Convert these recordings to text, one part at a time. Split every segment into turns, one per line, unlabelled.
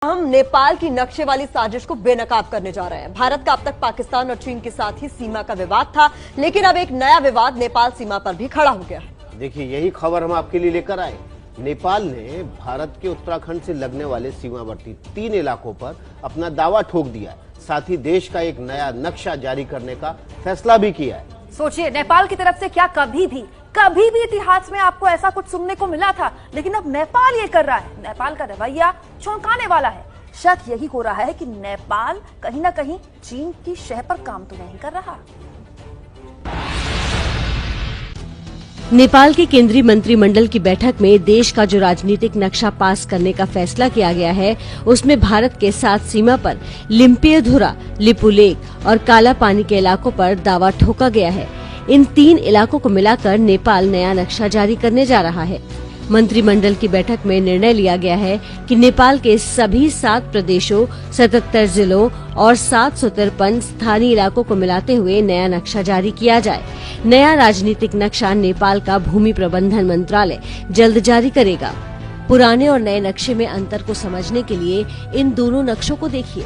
हम नेपाल की नक्शे वाली साजिश को बेनकाब करने जा रहे हैं। भारत का अब तक पाकिस्तान और चीन के साथ ही सीमा का विवाद था, लेकिन अब एक नया विवाद नेपाल सीमा पर भी खड़ा हो गया है।
देखिए, यही खबर हम आपके लिए लेकर आए। नेपाल ने भारत के उत्तराखंड से लगने वाले सीमावर्ती 3 इलाकों पर अपना दावा ठोक दिया है। साथ ही देश का एक नया नक्शा जारी करने का फैसला भी किया है।
सोचिए, नेपाल की तरफ से क्या कभी भी इतिहास में आपको ऐसा कुछ सुनने को मिला था, लेकिन अब नेपाल ये कर रहा है। नेपाल का रवैया चौंकाने वाला है। शक यही हो रहा है कि नेपाल कहीं ना कहीं चीन की शह पर काम तो नहीं कर रहा।
नेपाल के केंद्रीय मंत्रिमंडल की बैठक में देश का जो राजनीतिक नक्शा पास करने का फैसला किया गया है, उसमें भारत के साथ सीमा पर लिम्पियधुरा, लिपुलेख और काला पानी के इलाकों पर दावा ठोका गया है। इन 3 इलाकों को मिलाकर नेपाल नया नक्शा जारी करने जा रहा है। मंत्रिमंडल की बैठक में निर्णय लिया गया है कि नेपाल के सभी 7 प्रदेशों, 77 जिलों और 753 स्थानीय इलाकों को मिलाते हुए नया नक्शा जारी किया जाए। नया राजनीतिक नक्शा नेपाल का भूमि प्रबंधन मंत्रालय जल्द जारी करेगा। पुराने और नए नक्शे में अंतर को समझने के लिए इन दोनों नक्शों को देखिए।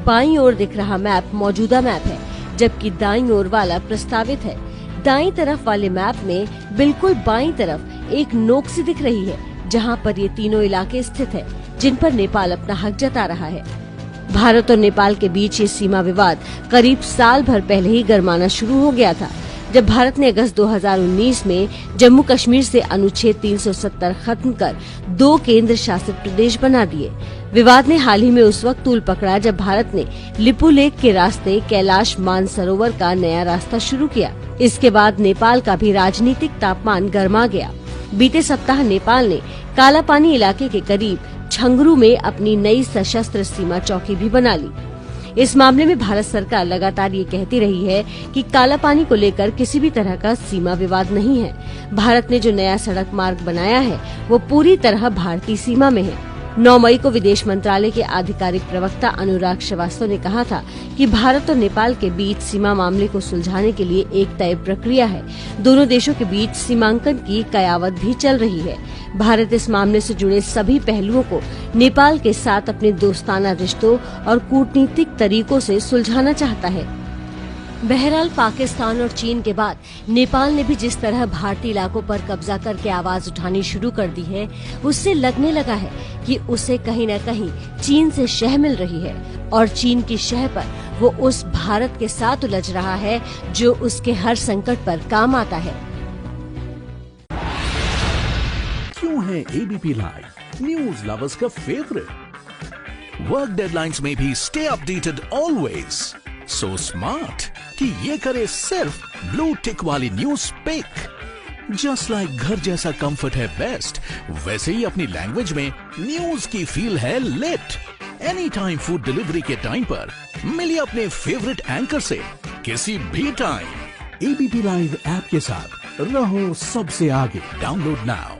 बाईं ओर दिख रहा मैप मौजूदा मैप है, जबकि दाईं ओर वाला प्रस्तावित है। दाईं तरफ वाले मैप में बिल्कुल बाईं तरफ एक नोक सी दिख रही है, जहां पर ये तीनों इलाके स्थित है, जिन पर नेपाल अपना हक जता रहा है। भारत और नेपाल के बीच ये सीमा विवाद करीब साल भर पहले ही गरमाना शुरू हो गया था, जब भारत ने अगस्त 2019 में जम्मू कश्मीर से अनुच्छेद 370 खत्म कर 2 केंद्र शासित प्रदेश बना दिए। विवाद ने हाल ही में उस वक्त तूल पकड़ा जब भारत ने लिपुलेख के रास्ते कैलाश मानसरोवर का नया रास्ता शुरू किया। इसके बाद नेपाल का भी राजनीतिक तापमान गर्मा गया। बीते सप्ताह नेपाल ने काला पानी इलाके के करीब छंगरू में अपनी नई सशस्त्र सीमा चौकी भी बना ली। इस मामले में भारत सरकार लगातार ये कहती रही है कि काला पानी को लेकर किसी भी तरह का सीमा विवाद नहीं है। भारत ने जो नया सड़क मार्ग बनाया है, वो पूरी तरह भारतीय सीमा में है। 9 मई को विदेश मंत्रालय के आधिकारिक प्रवक्ता अनुराग श्रीवास्तव ने कहा था कि भारत और नेपाल के बीच सीमा मामले को सुलझाने के लिए एक तय प्रक्रिया है। दोनों देशों के बीच सीमांकन की कयावत भी चल रही है। भारत इस मामले से जुड़े सभी पहलुओं को नेपाल के साथ अपने दोस्ताना रिश्तों और कूटनीतिक तरीकों से सुलझाना चाहता है। बहरहाल पाकिस्तान और चीन के बाद नेपाल ने भी जिस तरह भारतीय इलाकों पर कब्जा करके आवाज उठानी शुरू कर दी है, उससे लगने लगा है कि उसे कहीं न कहीं चीन से शह मिल रही है और चीन की शह पर वो उस भारत के साथ उलझ रहा है जो उसके हर संकट पर काम आता है।
क्यों है एबीपी लाइव न्यूज लवर्स का फेवरेट? वर्क डेडलाइंस में भी stay updated always. So smart कि ये करे सिर्फ ब्लू टिक वाली न्यूज पिक। जस्ट लाइक घर जैसा कंफर्ट है बेस्ट, वैसे ही अपनी लैंग्वेज में न्यूज की फील है lit. Any time food delivery के टाइम पर मिलिए अपने फेवरेट एंकर से किसी भी टाइम। एबीपी लाइव ऐप के साथ रहो सबसे आगे। Download now.